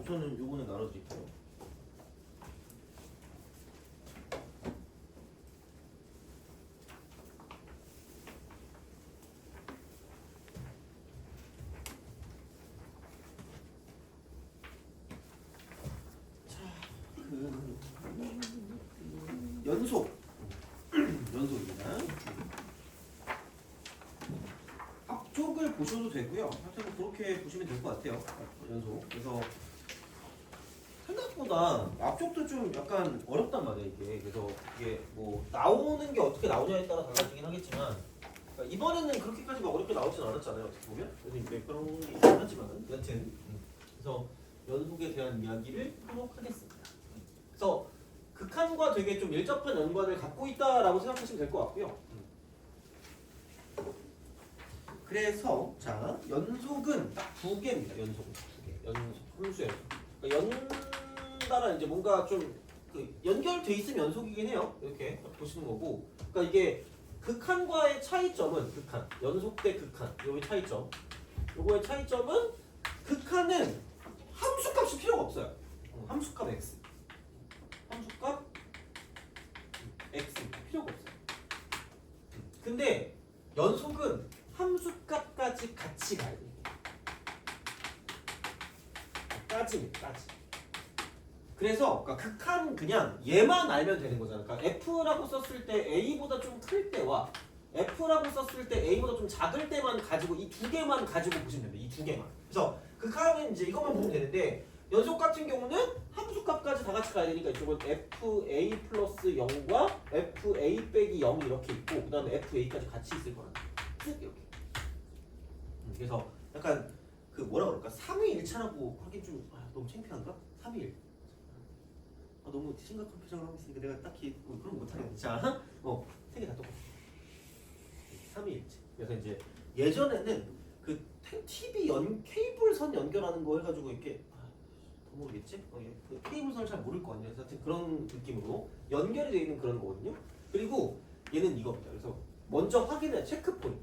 우선은 요거는 나눠드릴게요. 연속입니다. 앞쪽을 보셔도 되고요. 하여튼 그렇게 보시면 될 것 같아요. 연속. 그래서 생각보다 앞쪽도 좀 약간 어렵단 말이에요, 이게. 그래서 이게 뭐 나오는 게 어떻게 나오냐에 따라 달라지긴 하겠지만 그러니까 이번에는 그렇게까지 막 어렵게 나오진 않았잖아요, 어떻게 보면. 그래서 이제 그런 게 있긴 하지만 여튼 그래서 연속에 대한 이야기를 하도록 하겠습니다. 그래서 극한과 되게 좀 밀접한 연관을 갖고 있다라고 생각하시면 될 것 같고요. 그래서 자 연속은 딱 두 개입니다. 연속은 두 개. 연속 함수예요. 그러니까 연달아 이제 뭔가 좀 그 연결돼 있으면 연속이긴 해요. 이렇게 보시는 거고. 그러니까 이게 극한과의 차이점은 극한, 연속 대 극한. 요의 차이점. 요거의 차이점은 극한은 함수값이 필요가 없어요. 함수값 x. 함수값 x 필요가 없어요. 근데 연속은 함수값까지 같이 가야 돼요. 까지. 그래서 그러니까 극한 그냥 얘만 알면 되는 거잖아. 그러니까 f라고 썼을 때 a보다 좀 클 때와 f라고 썼을 때 a보다 좀 작을 때만 가지고 이 두 개만 가지고 보시면 됩니다. 이 두 개만. 그래서 극한은 이제 이것만 보면 되는데 연속 같은 경우는 함수값까지 다 같이 가야 되니까 이쪽은 fa 플러스 0과 fa 빼기 0 이렇게 있고 그 다음에 fa까지 같이 있을 거라는 거예요. 이렇게. 그래서 약간 그 뭐라 그럴까? 3위1차라고 하긴 좀 너무 창피한가? 3위1 너무 심각한 표정을 하고 있으니까 내가 딱히 그런 거 못하겠네. 자, 세 개 다 똑같아. 3위1체. 그래서 이제 예전에는 그 TV 케이블선 연결하는 거 해가지고 이렇게 더 모르겠지? 그 케이블선을 잘 모를 거 아니에요. 하여튼 그런 느낌으로 연결이 되어 있는 그런 거거든요. 그리고 얘는 이겁니다. 그래서 먼저 확인해 체크 포인트.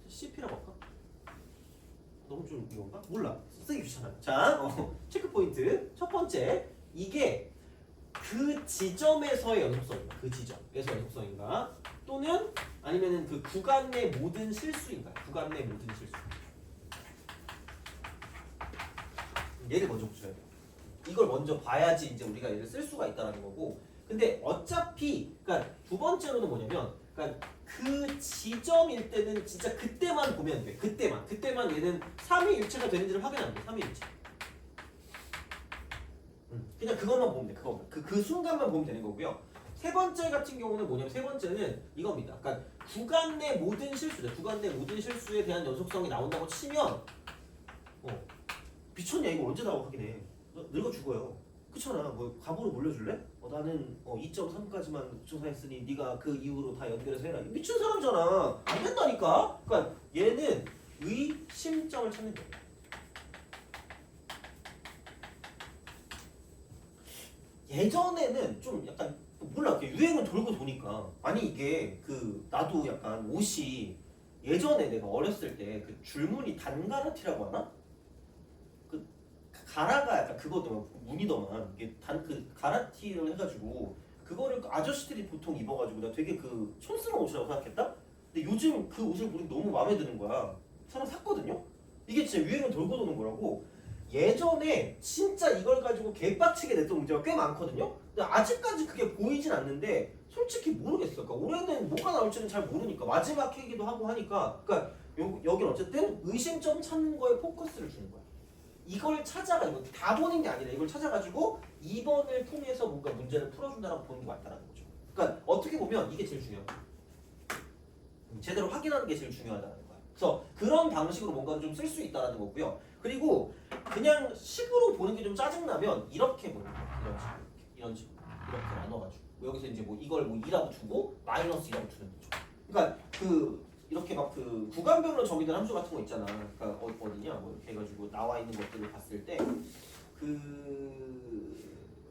CP라고 할까? 너무 좀 이건가? 몰라. 쓰기 귀찮아요. 자, 체크 포인트. 첫 번째, 이게 그 지점에서의 연속성인가? 그 지점에서 연속성인가? 또는 아니면은 그 구간 내 모든 실수인가? 구간 내 모든 실수. 얘를 먼저 보셔야 돼요. 이걸 먼저 봐야지 이제 우리가 얘를 쓸 수가 있다라는 거고. 근데 어차피, 그러니까 두 번째로는 뭐냐면, 그러니까 그 지점일 때는 진짜 그때만 보면 돼. 그때만 얘는 3위일체가 되는지를 확인하면 돼. 3위일체. 그냥 그것만 보면 돼. 그것만. 그 순간만 보면 되는 거고요. 세 번째 같은 경우는 뭐냐면 세 번째는 이겁니다. 그러니까 구간 내 모든 실수죠. 구간 내 모든 실수에 대한 연속성이 나온다고 치면 미쳤냐 이거 언제 나와 확인해. 늙어 죽어요. 그렇잖아. 뭐 가보로 물려줄래? 나는 2.3까지만 조사했으니 네가 그 이후로 다 연결해서 해라. 미친 사람이잖아. 안 된다니까. 그러니까 얘는 의심점을 찾는 거예요. 예전에는 좀 약간 몰라 유행은 돌고 도니까 아니 이게 그 나도 약간 옷이 예전에 내가 어렸을 때 그 줄무늬 단가라티라고 하나? 그 가라가 약간 그거더만 무늬더만 이게 그 가라티를 해가지고 그거를 아저씨들이 보통 입어가지고 나 되게 그 촌스러운 옷이라고 생각했다? 근데 요즘 그 옷을 보니 너무 마음에 드는 거야. 사람 샀거든요? 이게 진짜 유행은 돌고 도는 거라고. 예전에 진짜 이걸 가지고 개빡치게 냈던 문제가 꽤 많거든요. 근데 아직까지 그게 보이진 않는데 솔직히 모르겠어. 그러니까 올해는 뭐가 나올지는 잘 모르니까 마지막 회기도 하고 하니까 그러니까 여긴 어쨌든 의심점 찾는 거에 포커스를 주는 거야. 이걸 찾아가지고 다 보는 게 아니라 이걸 찾아가지고 2번을 통해서 뭔가 문제를 풀어준다라고 보는 게 맞다라는 거죠. 그러니까 어떻게 보면 이게 제일 중요하다. 제대로 확인하는 게 제일 중요하다는 거야. 그래서 그런 방식으로 뭔가를 좀 쓸 수 있다는 거고요. 그리고 그냥 식으로 보는 게 좀 짜증나면 이렇게 보는 거야. 이런 식으로 이렇게 나눠가지고 여기서 이제 뭐 이걸 뭐 2라고 두고 마이너스 2라고 두는 거죠. 그러니까 그 이렇게 막 그 구간별로 정의된 함수 같은 거 있잖아. 그러니까 어디냐 뭐 이렇게 해가지고 나와 있는 것들을 봤을 때 그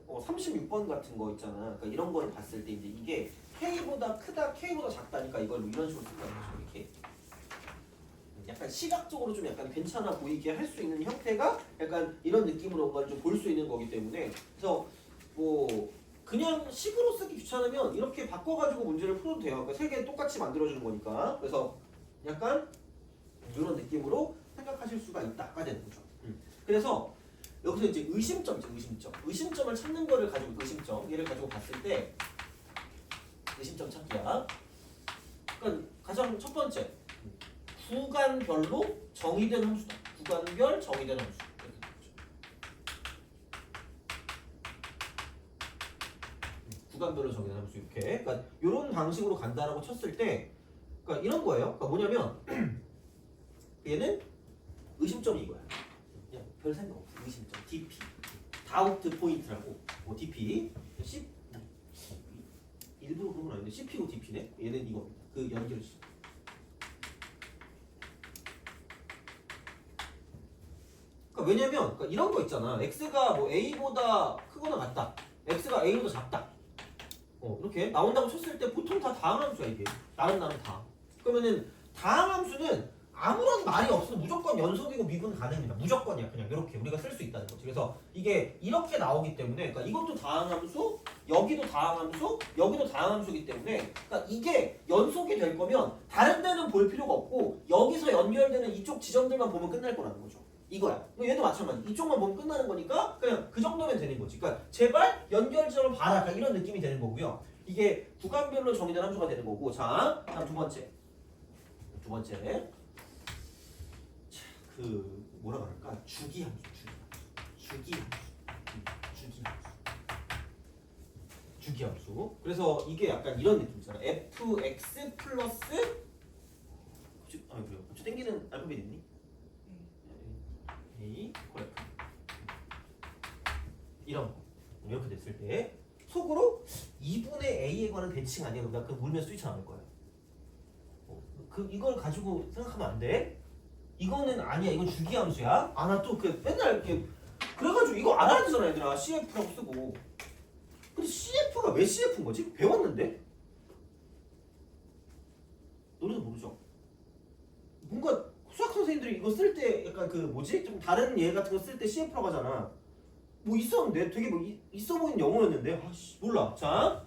36번 같은 거 있잖아. 그러니까 이런 거를 봤을 때 이제 이게 K보다 크다, K보다 작다니까 이걸 뭐 이런 식으로 쓴다는 거죠. 이렇게 약간 시각적으로 좀 약간 괜찮아 보이게 할 수 있는 형태가 약간 이런 느낌으로 뭔가를 좀 볼 수 있는 거기 때문에 그래서 뭐 그냥 식으로 쓰기 귀찮으면 이렇게 바꿔가지고 문제를 풀어도 돼요. 그러니까 세 개 똑같이 만들어주는 거니까. 그래서 약간 이런 느낌으로 생각하실 수가 있다가 되는 거죠. 그래서 여기서 이제 의심점이죠. 의심점을 찾는 거를 가지고 의심점 얘를 가지고 봤을 때 의심점 찾기야. 그러니까 가장 첫 번째 구간별로 정의된 함수다. 구간별 정의된 함수. 구간별로 정의된 함수 이렇게. 그러니까 이런 방식으로 간다라고 쳤을 때, 그러니까 이런 거예요. 그러니까 뭐냐면 얘는 의심점이 이거야. 그냥 별 생각 없어. 의심점 DP. 다우트 포인트라고. DP. C 일부러 그런 건 아닌데 CP고 DP네. 얘는 이겁니다. 그 연결식. 그러니까 왜냐면 그러니까 이런 거 있잖아. x가 뭐 a보다 크거나 같다. x가 a보다 작다. 이렇게 나온다고 쳤을 때 보통 다 다항함수야 이게. 나는 다. 그러면은 다항함수는 아무런 말이 없어도 무조건 연속이고 미분 가능합니다. 무조건이야. 그냥 이렇게 우리가 쓸 수 있다는 거지. 그래서 이게 이렇게 나오기 때문에 그러니까 이것도 다항함수, 여기도 다항함수, 여기도 다항함수이기 때문에 그러니까 이게 연속이 될 거면 다른 데는 볼 필요가 없고 여기서 연결되는 이쪽 지점들만 보면 끝날 거라는 거죠. 이거야. 얘도 마찬가지. 이쪽만 보면 끝나는 거니까 그냥 그 정도면 되는 거지. 그러니까 제발 연결점을 봐라. 그러니까 이런 느낌이 되는 거고요. 이게 구간별로 정의된 함수가 되는 거고. 자, 다음 두 번째. 그 뭐라 그럴까? 주기함수. 주기함수. 그래서 이게 약간 이런 느낌이잖아. fx 플러스 그래요. 저 땡기는 알파벳 있니? A 그래. 이런 거 이렇게 됐을 때 속으로 2분의 a에 관한 대칭 아니야? 나 그 물면 스위치 나올 거야. 그 이걸 가지고 생각하면 안 돼. 이거는 아니야. 이건 주기함수야. 아 나 또 그 맨날 이렇게 그래가지고 이거 알아야 되잖아 얘들아. CF라고 쓰고. 근데 CF가 왜 CF인 거지? 배웠는데? 너네도 모르죠? 뭔가 수학 선생님들이 이거 쓸 때 약간 그 뭐지? 좀 다른 예 같은 거 쓸 때 CF라고 하잖아. 뭐 있었는데 되게 뭐 있어 보이는 영어였는데 아씨 몰라. 자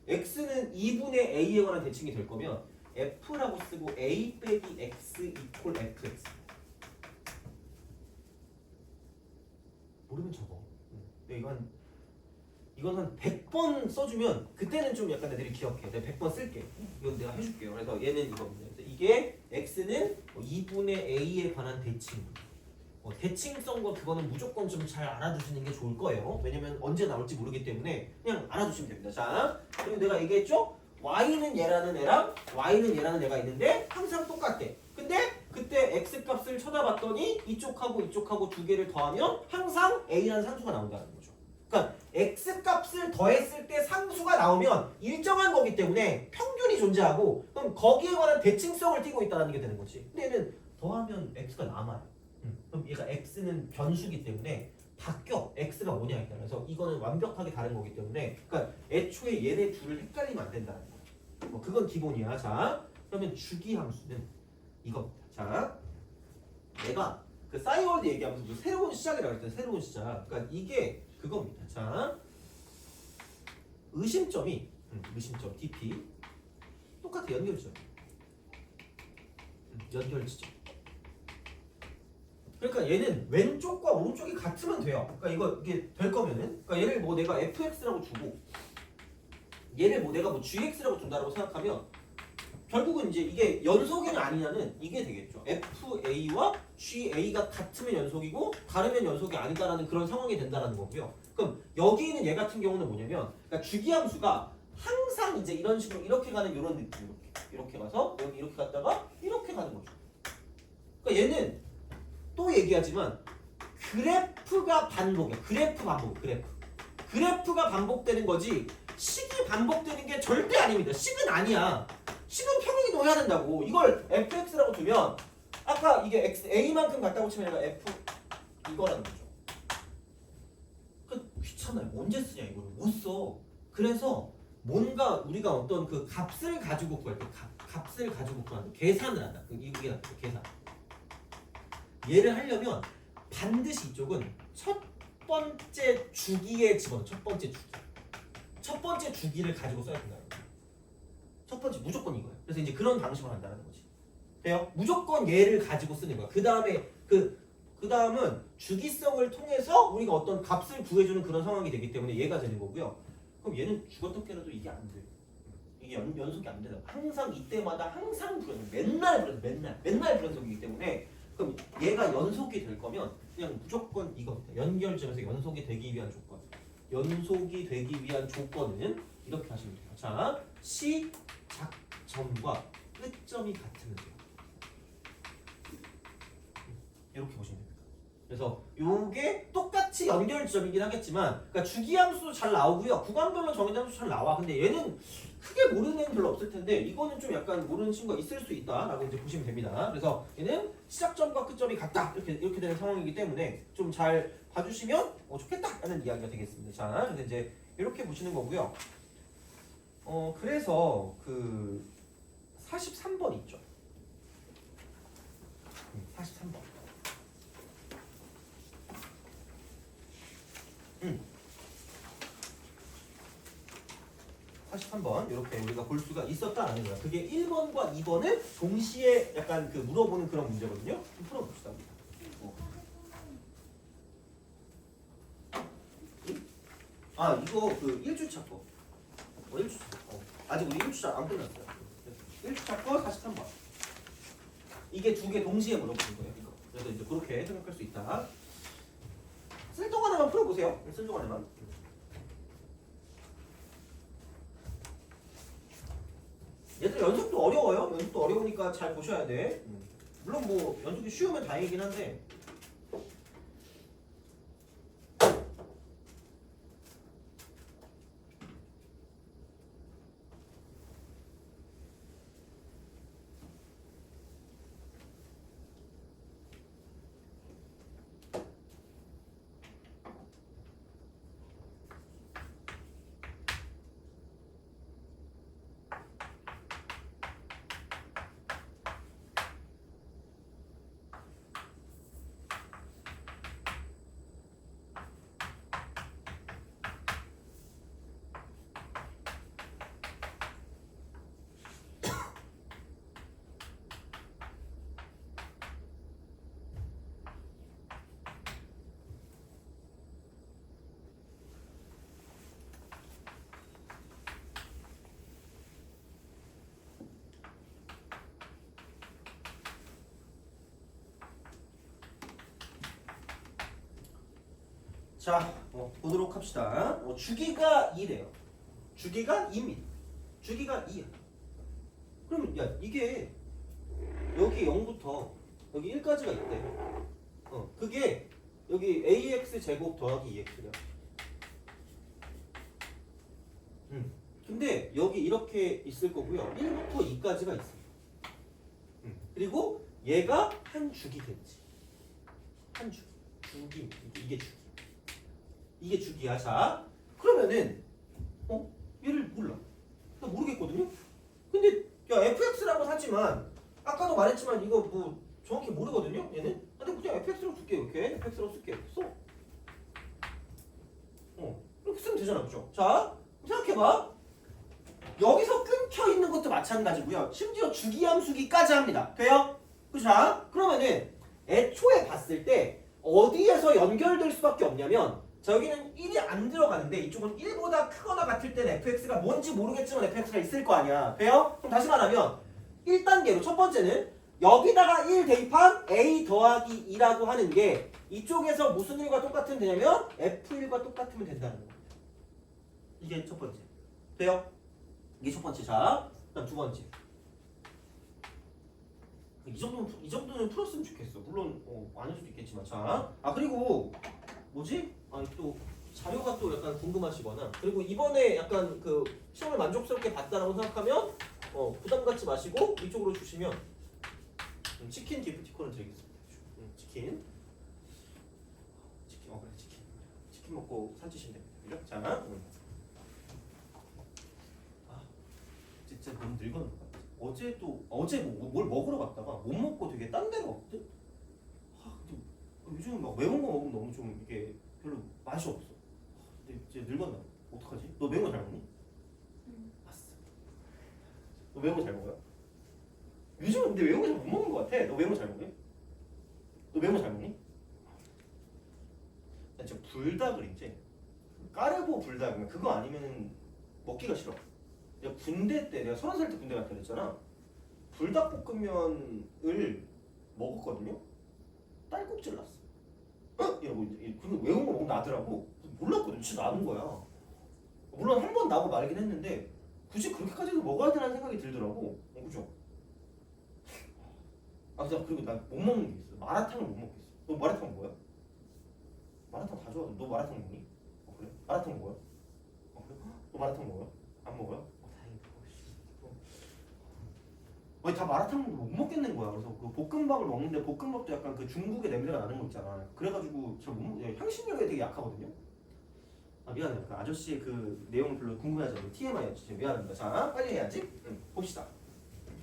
x는 2분의 a에 관한 대칭이 될 거면 f라고 쓰고 a 빼기 x 이퀄 fx. 모르면 적어. 근데 이건 한 100번 써주면 그때는 좀 약간 애들이 기억해. 내가 100번 쓸게. 이건 내가 해줄게요. 그래서 얘는 이겁니다. 그래서 이게 x는 2분의 a에 관한 대칭. 대칭성과 그거는 무조건 좀 잘 알아두시는 게 좋을 거예요. 왜냐면 언제 나올지 모르기 때문에 그냥 알아두시면 됩니다. 자, 그리고 내가 얘기했죠? y는 얘라는 애랑 y는 얘라는 애가 있는데 항상 똑같대. 근데 그때 x 값을 쳐다봤더니 이쪽하고 이쪽하고 두 개를 더하면 항상 a라는 상수가 나온다는 거죠. 그러니까 x 값을 더했을 때 상수가 나오면 일정한 거기 때문에 평균이 존재하고 그럼 거기에 관한 대칭성을 띠고 있다는 게 되는 거지. 근데 얘는 더하면 x가 남아요. 그럼 얘가 x는 변수기 때문에 바뀌어. x가 뭐냐에 따라. 그래서 이거는 완벽하게 다른 거기 때문에 그러니까 애초에 얘네 둘을 헷갈리면 안 된다는 거야. 그건 기본이야. 자, 그러면 주기함수는 이겁니다. 자, 내가 그 싸이월드 얘기하면서 새로운 시작이라고 했잖아. 새로운 시작. 그러니까 이게 그겁니다. 자, 의심점이 의심점 DP 똑같아. 연결지점. 연결지점. 그러니까 얘는 왼쪽과 오른쪽이 같으면 돼요. 그러니까 이게 될 거면은, 그러니까 얘를 뭐 내가 fx라고 주고, 얘를 뭐 내가 뭐 gx라고 준다라고 생각하면, 결국은 이제 이게 연속이냐 아니냐는 이게 되겠죠. fa와 ga가 같으면 연속이고 다르면 연속이 아니다라는 그런 상황이 된다라는 거고요. 그럼 여기 있는 얘 같은 경우는 뭐냐면, 그러니까 주기함수가 항상 이제 이런 식으로 이렇게 가는 이런 느낌, 이렇게 가서 여기 이렇게 갔다가 이렇게 가는 거죠. 그러니까 얘는 또 얘기하지만 그래프가 반복이야. 그래프가 반복되는 거지 식이 반복되는 게 절대 아닙니다. 식은 아니야. 식은 평행이동해야 된다고. 이걸 fx라고 두면 아까 이게 x a만큼 같다고 치면 얘가 f 이거라는 거죠. 그 귀찮아요. 언제 쓰냐 이거를 못 써. 그래서 뭔가 우리가 어떤 그 값을 가지고 구할 때 값을 가지고 구하는 계산을 한다. 이게 계산. 얘를 하려면 반드시 이쪽은 첫 번째 주기에 집어넣어. 첫 번째 주기. 첫 번째 주기를 가지고 써야 된다는 거예요. 첫 번째 무조건 이거예요. 그래서 이제 그런 방식으로 한다는 거지. 돼요? 무조건 얘를 가지고 쓰는 거야. 그 다음에 그 다음은 주기성을 통해서 우리가 어떤 값을 구해주는 그런 상황이 되기 때문에 얘가 되는 거고요. 그럼 얘는 죽었던 깨라도 이게 안 돼. 이게 연속이 안 되다. 항상 이때마다 항상 불연속. 맨날 불연속이기 때문에 그럼 얘가 연속이 될 거면 그냥 무조건 이겁니다. 연결점에서 연속이 되기 위한 조건. 연속이 되기 위한 조건은 이렇게 하시면 돼요. 자, 시작점과 끝점이 같으면 돼요. 이렇게 보시면 됩니다. 그래서 요게 똑같이 연결점이긴 하겠지만, 그러니까 주기함수도 잘 나오고요. 구간별로 정해진 함수 잘 나와. 근데 얘는 크게 모르는 애는 별로 없을 텐데 이거는 좀 약간 모르는 친구가 있을 수 있다라고 이제 보시면 됩니다. 그래서 얘는 시작점과 끝점이 같다 이렇게 되는 상황이기 때문에 좀 잘 봐주시면 좋겠다라는 이야기가 되겠습니다. 자, 그래서 이제 이렇게 보시는 거고요. 그래서 그 43번 있죠. 43번. 43번 이렇게 우리가 볼 수가 있었다라는 거야. 그게 1번과 2번을 동시에 약간 그 물어보는 그런 문제거든요. 좀 풀어봅시다. 이거 그 1주차 거. 1주차 거. 아직 우리 1주차 안 끝났어요. 1주차 거 43번. 이게 두 개 동시에 물어보는 거예요. 이거. 그래서 이제 그렇게 생각할 수 있다. 쓸동 하나만 풀어보세요. 쓸동 하나만. 얘들 연속도 어려워요. 연속도 어려우니까 잘 보셔야 돼. 물론 뭐 연속이 쉬우면 다행이긴 한데. 자, 보도록 합시다. 주기가 2래요. 주기가 2입니다. 주기가 2야. 그러면 야 이게 여기 0부터 여기 1까지가 있대. 그게 여기 ax 제곱 더하기 2x래요. 근데 여기 이렇게 있을 거고요. 1부터 2까지가 있어요. 그리고 얘가 한 주기겠지. 한 주기. 이게 주기. 이게 주기야. 자, 그러면은 얘를 몰라. 나 모르겠거든요. 근데 야 fx라고 하지만 아까도 말했지만 이거 뭐 정확히 모르거든요. 얘는. 근데 그냥 fx라고 줄게. 이렇게 fx라고 쓸게. 써. 이렇게 쓰면 되잖아. 그죠? 자, 생각해봐. 여기서 끊겨 있는 것도 마찬가지고요. 심지어 주기함수기까지 합니다. 돼요? 자, 그러면은 애초에 봤을 때 어디에서 연결될 수밖에 없냐면, 자, 여기는 1이 안 들어가는데 이쪽은 1보다 크거나 같을 때는 fx가 뭔지 모르겠지만 fx가 있을 거 아니야. 돼요? 그럼 다시 말하면 1단계로 첫 번째는 여기다가 1 대입한 a 더하기 2라고 하는 게 이쪽에서 무슨 일과 똑같으면 되냐면 f1과 똑같으면 된다는 겁니다. 이게 첫 번째. 돼요? 이게 첫 번째. 자, 그다음 두 번째. 이 정도는 풀었으면 좋겠어. 물론 아닐 수도 있겠지만. 자, 그리고 뭐지? 또 자료가 또 약간 궁금하시거나, 그리고 이번에 약간 그 시험을 만족스럽게 봤다라고 생각하면 부담 갖지 마시고 이쪽으로 주시면 치킨 기프티콘을 드리겠습니다. 치킨 그래, 치킨 먹고 살찌시면 됩니다. 그죠? 자, 진짜 너무 늙었는 것 같아. 어제 뭘 먹으러 갔다가 못 먹고 되게 딴 데로 갔거든. 요즘 막 매운 거 먹으면 너무 좀 이게 별로 맛이 없어. 근데 이제 늙었나? 어떡하지? 너 매운 거 잘 먹니? 봤어. 너 매운 거 잘 먹어요? 요즘은 근데 매운 거 잘 못 먹는 거 같아. 너 매운 거 잘 먹니? 너 매운 거 잘 먹니? 나 진짜 불닭을 이제 까르보 불닭이면 그거 아니면 먹기가 싫어. 내가 군대 때 내가 30살 때 군대 갔다 그랬잖아. 불닭볶음면을 먹었거든요. 딸꾹질 났어. 어? 이러고 이제 근데 매운 거 먹으면 나더라고. 몰랐거든. 진짜 나는 거야. 물론 한 번 나고 말긴 했는데 굳이 그렇게까지도 먹어야 되나 생각이 들더라고. 그죠? 아, 진짜 그리고 나 못 먹는 게 있어. 마라탕을 못 먹겠어. 너 마라탕 뭐야? 마라탕 다 좋아하는데 너 마라탕 먹니? 그래? 마라탕 먹어요? 그래? 너 마라탕 먹어요? 안 먹어요? 다행이다. 아니 다 마라탕 못 먹겠는 거야. 그래서 그 볶음밥을 먹는데 볶음밥도 약간 그 중국의 냄새가 나는 거 있잖아. 그래가지고 잘 못 먹. 향신료에 되게 약하거든요. 아 미안해요. 그 아저씨의 그 내용 별로 궁금해하지 않아요. TMI였지. 미안합니다. 자 빨리 해야지. 봅시다.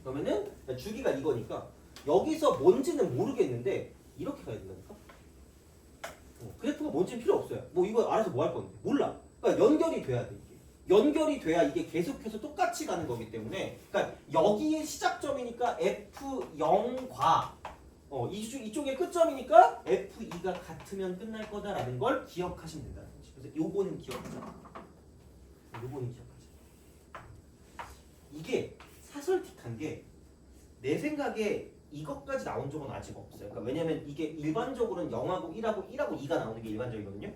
그러면은 주기가 이거니까 여기서 뭔지는 모르겠는데 이렇게 가야 된다니까. 그래프가 뭔지는 필요 없어요. 뭐 이거 알아서 뭐 할 건데 몰라. 그러니까 연결이 돼야 돼. 연결이 돼야 이게 계속해서 똑같이 가는 거기 때문에 그러니까 여기의 시작점이니까 F0과 이쪽의 끝점이니까 F2가 같으면 끝날 거다라는 걸 기억하시면 된다는 거지. 그래서 요거는 기억하자. 요거는 기억하자. 이게 사설틱한 게 내 생각에 이것까지 나온 적은 아직 없어요. 그러니까 왜냐면 이게 일반적으로는 0하고 1하고 1하고 2가 나오는 게 일반적이거든요.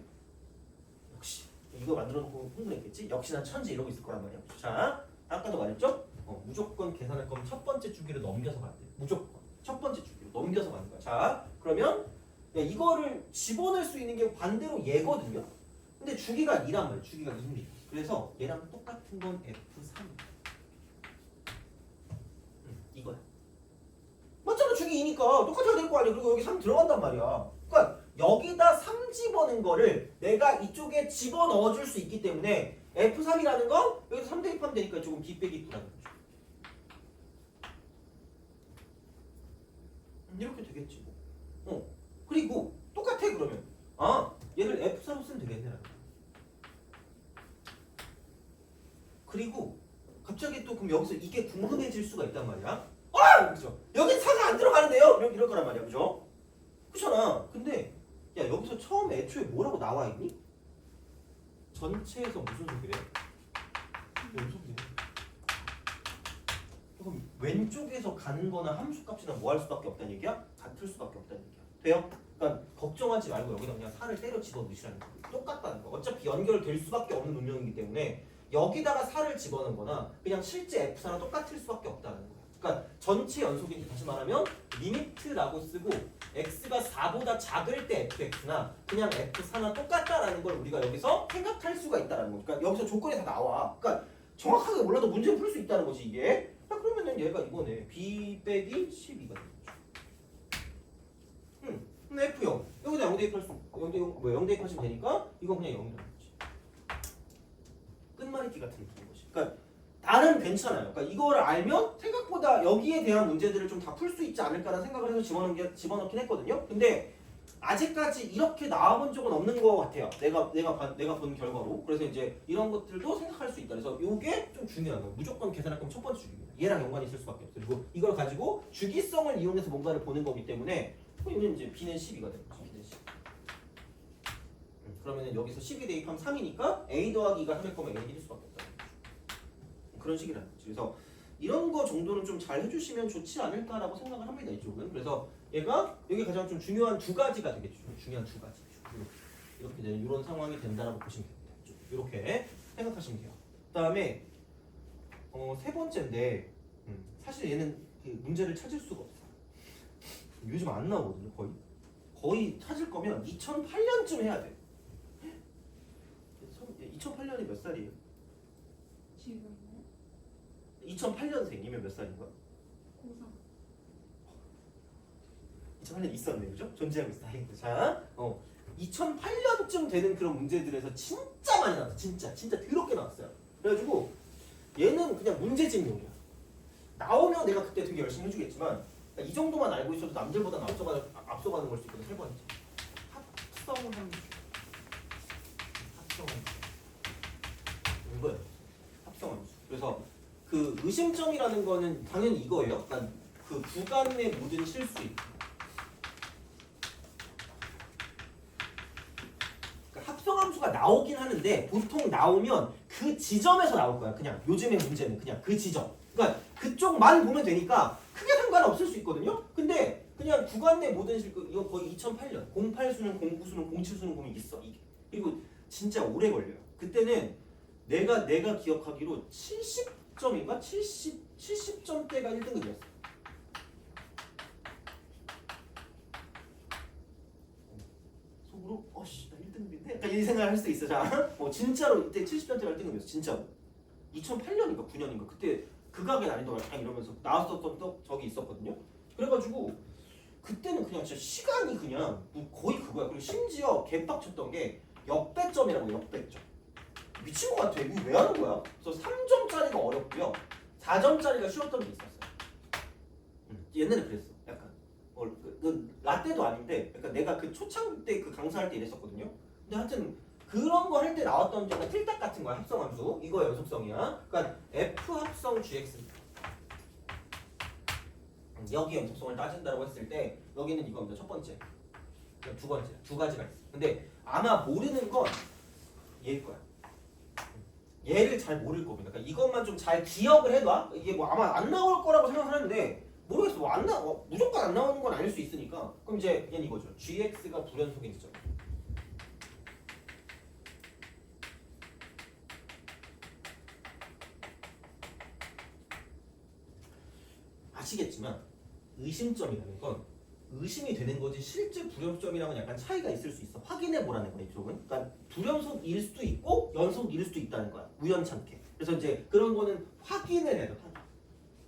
역시 이거 만들어 놓고 흥분했겠지? 역시나 천재 이러고 있을 거란 말이야. 자, 아까도 말했죠? 무조건 계산할 거면 첫 번째 주기를 넘겨서 가야 돼. 무조건 첫 번째 주기를 넘겨서 가는 거야. 자, 그러면 이거를 집어넣을 수 있는 게 반대로 얘거든요. 근데 주기가 2란 말이야. 주기가 2입니다. 그래서 얘랑 똑같은 건 F3이야. 이거야. 맞잖아. 주기 2니까 똑같아야 될 거 아니야. 그리고 여기 3 들어간단 말이야. 그러니까 여기다 3 집어넣은 거를 내가 이쪽에 집어넣어 줄 수 있기 때문에 F3이라는 건 여기서 3 대입하면 되니까 조금 B 빼기 9라는 거죠. 이렇게 되겠지 뭐. 그리고 똑같아 그러면. 아 얘를 F4로 쓰면 되겠네라는 거야. 그리고 갑자기 또 그럼 여기서 이게 궁금해질 수가 있단 말이야. 그죠? 여기 4가 안 들어가는데요? 이럴 거란 말이야. 그죠? 그렇잖아. 근데 야 여기서 처음 애초에 뭐라고 나와 있니? 전체에서 무슨 소리래? 무슨 소리래? 그럼 왼쪽에서 가는 거나 함수값이나 뭐 할 수밖에 없다는 얘기야? 같을 수밖에 없다는 얘기야. 돼요? 그러니까 걱정하지 말고 여기다 그냥 4를 때려 집어넣으시라는 거야. 똑같다는 거. 어차피 연결될 수밖에 없는 운명이기 때문에 여기다가 4를 집어넣은 거나 그냥 실제 F4랑 똑같을 수밖에 없다는 거야. 그러니까 전체 연속인지 다시 말하면 리미트라고 쓰고 x가 4보다 작을 때 fx나 그냥 f4나 똑같다라는 걸 우리가 여기서 생각할 수가 있다는 거. 그러니까 여기서 조건이 다 나와. 그러니까 정확하게 몰라도 문제 풀 수 있다는 거지 이게. 자, 그러면은 얘가 이거네. b 빼기 12가 되는 거죠. f0 여기다 0 대입할 수 0 대입하시면 되니까 이건 그냥 0이라는 거지. 끝말잇기 같은 느낌인 거지. 그러니까 나는 괜찮아요. 그러니까 이거를 알면 생각보다 여기에 대한 문제들을 좀 다 풀 수 있지 않을까라는 생각을 해서 집어넣긴 했거든요. 근데 아직까지 이렇게 나와본 적은 없는 것 같아요. 내가 본 결과로. 그래서 이제 이런 것들도 생각할 수 있다. 그래서 이게 좀 중요한 거예요. 무조건 계산할 거면 첫 번째 주기입니다. 얘랑 연관이 있을 수밖에 없어요. 그리고 이걸 가지고 주기성을 이용해서 뭔가를 보는 거기 때문에 이는 이제 B는 12가 되는 거죠. B는 12. 그러면 여기서 12 대입하면 3이니까 A 더하기 2가 3일 거면 A는 1일 수밖에 없다. 그런 식이라는 거죠. 그래서 이런 거 정도는 좀 잘 해주시면 좋지 않을까라고 생각을 합니다. 이쪽은. 그래서 얘가 여기 가장 좀 중요한 두 가지가 되겠죠. 중요한 두 가지. 이렇게 되는 이런 상황이 된다라고 보시면 됩니다. 이렇게 생각하시면 돼요. 그다음에 세 번째인데 사실 얘는 문제를 찾을 수가 없어. 요즘 안 나오거든요. 거의 찾을 거면 2008년쯤 해야 돼. 2008년이 몇 살이에요? 지금 2008년생이면 몇 살인 거야? 고3 2008년 있었네, 그죠? 존재하고 있어. 다행이다. 자, 2008년쯤 되는 그런 문제들에서 진짜 많이 나왔어. 진짜 더럽게 나왔어요. 그래가지고 얘는 그냥 문제집용이야. 나오면 내가 그때 되게 열심히 해주겠지만 이 정도만 알고 있어도 남들보다 앞서가는 걸 수 있거든. 세 번째. 합성함수. 합성함수. 이거예요. 합성함수. 그래서 그 의심점이라는 거는 당연히 이거예요. 그러니까 그 구간의 모든 실수입. 그러니까 합성함수가 나오긴 하는데 보통 나오면 그 지점에서 나올 거야. 그냥 요즘의 문제는 그냥 그 지점. 그러니까 그쪽만 보면 되니까 크게 상관없을 수 있거든요. 근데 그냥 구간 내 모든 실수 이거 거의 2008년 08수능, 09수능, 07수능 보면 있어. 이게. 그리고 진짜 오래 걸려요. 그때는 내가 기억하기로 70점인가? 70점대가 1등급이었어. 속으로 어씨 나 1등급인데? 약간 이 생각을 할 수도 있어. 자, 진짜로 이때 70점대가 1등급이었어. 진짜로. 2008년인가 9년인가 그때 극악의 난이도가 딱 이러면서 나왔었던 적이 있었거든요. 그래가지고 그때는 그냥 진짜 시간이 그냥 거의 그거야. 그리고 심지어 개빡쳤던 게 역배점이라고. 역배점. 미친 것 같아. 이거 왜 하는 거야? 그래서 3점짜리가 어렵고요. 4점짜리가 쉬웠던 게 있었어요. 옛날에 그랬어. 약간 라떼도 아닌데 약간 내가 그 초창 때 그 강사할 때 이랬었거든요. 근데 하여튼 그런 거 할 때 나왔던 게 약간 틀딱 같은 거야. 합성함수. 이거 연속성이야. 그러니까 F 합성 GX. 여기 연속성을 따진다고 했을 때 여기는 이겁니다. 첫 번째. 두 번째. 두 가지가 있어. 근데 아마 모르는 건 얘일 거야. 얘를 잘 모를 겁니다. 그러니까 이것만 좀 잘 기억을 해놔. 이게 뭐 아마 안 나올 거라고 생각하는데 모르겠어. 뭐 무조건 안 나오는 건 아닐 수 있으니까. 그럼 이제 얘는 이거죠. GX가 불연속인 지점. 아시겠지만 의심점이라는 건 의심이 되는 거지 실제 불연속점이랑은 약간 차이가 있을 수 있어. 확인해 보라는 거야 이쪽은. 그러니까 불연속일 수도 있고 연속일 수도 있다는 거야. 우연찮게. 그래서 이제 그런 거는 확인을 해야 돼.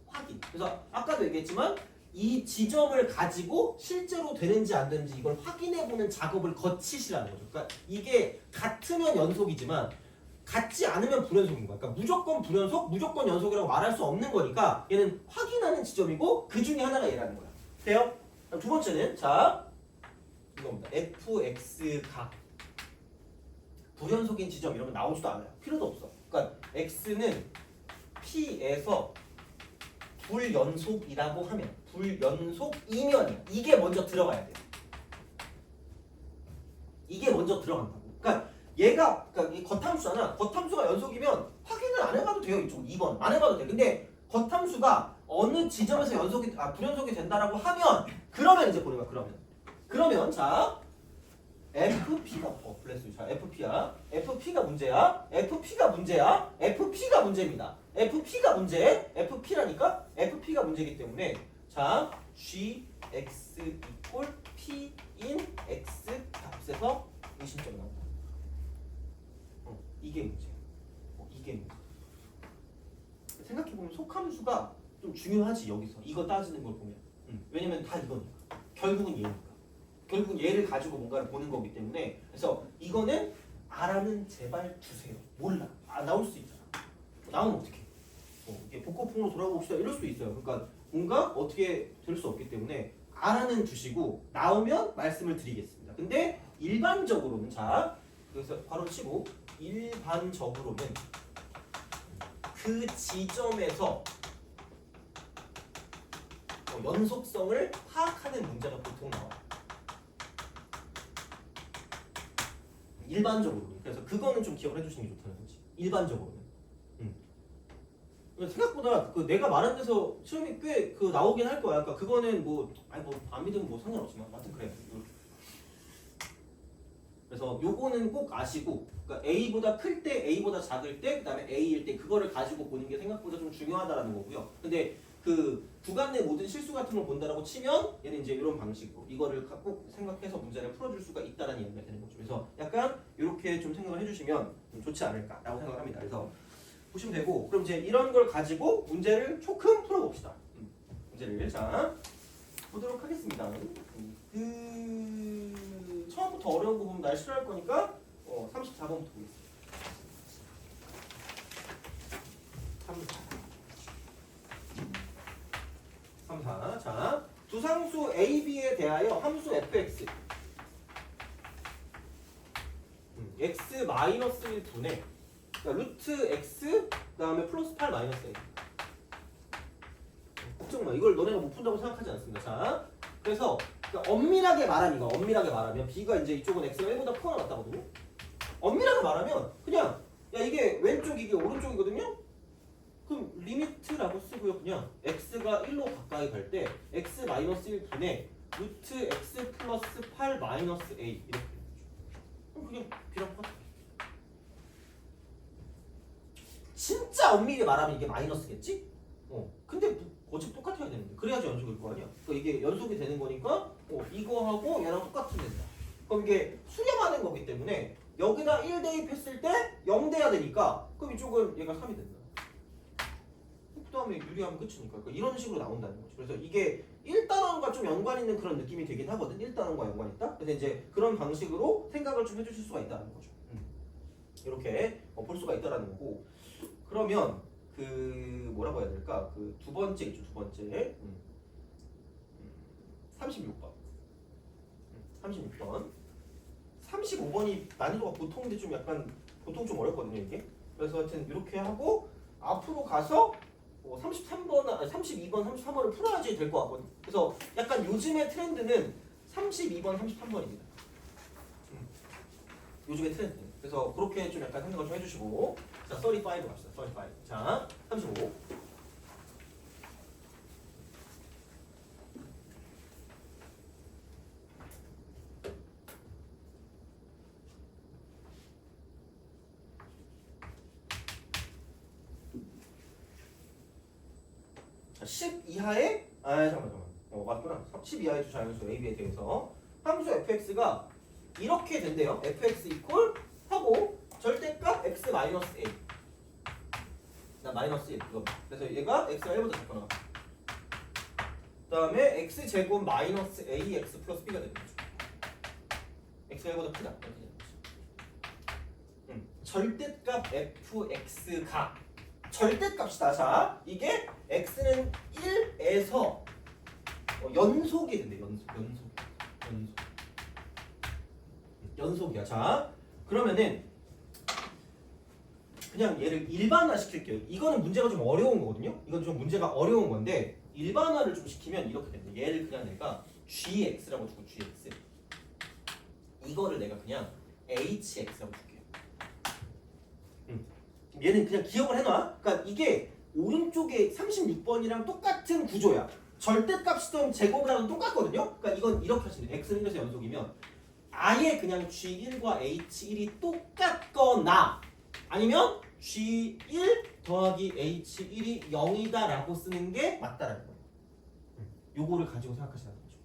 확인. 그래서 아까도 얘기했지만 이 지점을 가지고 실제로 되는지 안 되는지 이걸 확인해 보는 작업을 거치시라는 거죠. 그러니까 이게 같으면 연속이지만 같지 않으면 불연속인 거야. 그러니까 무조건 불연속, 무조건 연속이라고 말할 수 없는 거니까 얘는 확인하는 지점이고 그 중에 하나가 얘라는 거야. 돼요? 두 번째는 자 이겁니다. fx 각 불연속인 지점 이러면 나오지도 않아요. 필요도 없어. 그러니까 x는 p에서 불연속이라고 하면 불연속이면 이게 먼저 들어가야 돼요. 이게 먼저 들어간다고. 그러니까 얘가 그러니까 이 겉함수잖아. 겉함수가 연속이면 확인을 안 해봐도 돼요. 이쪽 2번 안 해봐도 돼. 근데 겉함수가 어느 지점에서 불연속이 된다라고 하면 그러면 이제 보는 거야. 그러면 자 FP가 블레스 자 FP야. FP가 문제야. FP가 문제야. FP가 문제입니다. FP가 문제. FP라니까 FP가 문제이기 때문에 자 GX 이꼴 P인 X 값에서 의심점 나온다. 이게 문제야. 이게 문제. 생각해보면 속함수가 좀 중요하지 여기서 이거 따지는 걸 보면. 왜냐면 다 이거니까. 결국은 얘니까. 결국은 얘를 가지고 뭔가를 보는 거기 때문에 그래서 이거는 R는 제발 주세요. 몰라. 나올 수 있잖아. 나오면 어떡해. 이게 복고풍으로 돌아봅시다. 이럴 수도 있어요. 그러니까 뭔가 어떻게 될 수 없기 때문에 R는 주시고 나오면 말씀을 드리겠습니다. 근데 일반적으로는 자 여기서 바로 치고 일반적으로는 그 지점에서 연속성을 파악하는 문제가 보통 나와요. 일반적으로는. 그래서 그거는 좀 기억을 해주시는 게 좋다는 거지. 일반적으로는. 생각보다 그 내가 말한 데서 시험이 꽤 그 나오긴 할 거야. 그러니까 그거는 안 믿으면 뭐 상관없지만 아무튼 그래. 그래서 요거는 꼭 아시고 그러니까 A보다 클 때, A보다 작을 때, 그다음에 A일 때 그거를 가지고 보는 게 생각보다 좀 중요하다라는 거고요. 근데 그 구간 내 모든 실수 같은 걸 본다라고 치면 얘는 이제 이런 방식으로 이거를 꼭 생각해서 문제를 풀어줄 수가 있다라는 얘기가 되는 거죠. 그래서 약간 이렇게 좀 생각을 해주시면 좀 좋지 않을까라고 생각을 합니다. 그래서 보시면 되고 그럼 이제 이런 걸 가지고 문제를 조금 풀어봅시다. 문제를 자 보도록 하겠습니다. 처음부터 어려운 거 보면 날 싫어할 거니까 34번부터 보겠습니다. 34. 자, 두상수 A, B에 대하여 함수 fx x 마이너스 1분의 그러니까 루트 x 그다음에 플러스 8 마이너스 a. 걱정 마. 이걸 너네가 못 푼다고 생각하지 않습니다. 자, 그래서 그러니까 엄밀하게 말하면 b가 이제 이쪽은 x가 1보다 크거나 같다거든요. 엄밀하게 말하면 그냥 야 이게 왼쪽 이게 오른쪽이거든요. 그럼 리미트라고 쓰고요. 그냥 x가 1로 가까이 갈 때 x 마이너스 1분의 루트 x 플러스 8 마이너스 a 이렇게. 그럼 그냥 b랑 똑같아. 진짜 엄밀히 말하면 이게 마이너스겠지? 근데 어차피 똑같아야 되는데 그래야지 연속일 거 아니야. 그러니까 이게 연속이 되는 거니까 이거하고 얘랑 똑같으면 된다. 그럼 이게 수렴하는 거기 때문에 여기다 1 대입했을 때 0 돼야 되니까 그럼 이쪽은 얘가 3이 된다. 그 다음에 유리하면 끝이니까. 그러니까 이런 식으로 나온다는 거죠. 그래서 이게 1단원과 좀 연관 있는 그런 느낌이 되긴 하거든. 1단원과 연관 있다. 그래서 이제 그런 방식으로 생각을 좀 해주실 수가 있다는 거죠. 이렇게 볼 수가 있다라는 거고. 그러면 그 뭐라고 해야 될까? 그 두 번째 있죠. 두 번째 36번 36번 35번이 난이도가 보통인데 좀 약간 보통 좀 어렵거든요 이게. 그래서 하여튼 이렇게 하고 앞으로 가서 33번, 아니 32번, 33번을 풀어야지 될 것 같거든요. 그래서 약간 요즘의 트렌드는 32번, 33번입니다. 요즘의 트렌드는. 그래서 그렇게 좀 약간 생각을 좀 해주시고. 자, 35 갑시다. 35. 자, 35. 자, 10 이하의 잠깐만. 맞구나. 10 이하의 두 자연수 A, B에 대해서 함수 fx가 이렇게 된대요. fx 이퀄 하고 절대값 x 마이너스 a. 나 마이너스 1 이거. 그래서 얘가 x가 1보다 작거나. 그다음에 x 제곱 마이너스 ax 플러스 b가 되는 거죠. x가 1보다 크다. 이렇게 되는 거죠. 절대값 fx가 절대값이다. 자, 이게 x는 1에서 연속이 된대. 연속이야. 자, 그러면은 그냥 얘를 일반화 시킬게요. 이거는 문제가 좀 어려운 거거든요. 이건 좀 문제가 어려운 건데 일반화를 좀 시키면 이렇게 됩니다. 얘를 그냥 내가 gx라고 주고 gx 이거를 내가 그냥 hx라고 줄게요. 얘는 그냥 기억을 해놔. 그러니까 이게 오른쪽에 36번이랑 똑같은 구조야. 절대값이든 제곱이랑 똑같거든요. 그러니까 이건 이렇게 하시면 돼요. x는 1에서 연속이면 아예 그냥 g1과 h1이 똑같거나 아니면 g1 더하기 h1이 0이다 라고 쓰는 게 맞다라는 거예요. 요거를 가지고 생각하시는 거죠.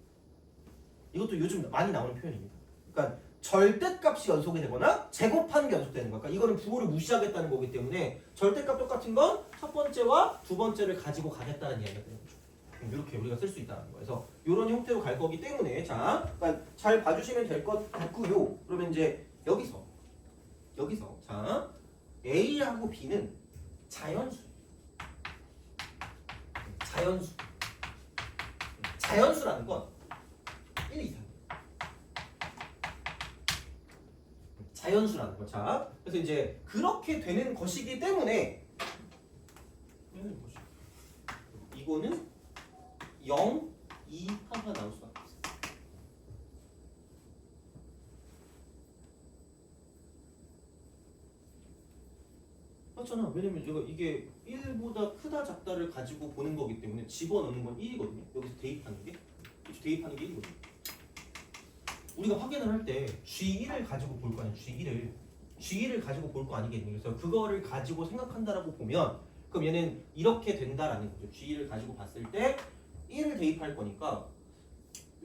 이것도 요즘 많이 나오는 표현입니다. 그러니까 절대값이 연속이 되거나 제곱하는 게 연속되는 거야. 그러니까 이거는 부호를 무시하겠다는 거기 때문에 절대값 똑같은 건 첫 번째와 두 번째를 가지고 가겠다는 이야기가 되는 거죠. 이렇게 우리가 쓸 수 있다는 거예요. 그래서 이런 형태로 갈 거기 때문에 자, 그러니까 잘 봐주시면 될 것 같고요. 그러면 이제 여기서 자 A하고 B는 자연수라는 건 1 이상. 자연수라는 거. 자, 그래서 이제 그렇게 되는 것이기 때문에 이거는 0, 2, 하가 나올 수밖에 없어요. 맞잖아. 왜냐면 이게 1보다 크다 작다를 가지고 보는 거기 때문에 집어넣는 건 1이거든요. 여기서 대입하는 게 1이거든요. 우리가 확인을 할 때 G1을 가지고 볼 거 아니야. G1을 가지고 볼 거 아니겠니? 그래서 그거를 가지고 생각한다라고 보면 그럼 얘는 이렇게 된다라는 거죠. G1을 가지고 봤을 때 1을 대입할 거니까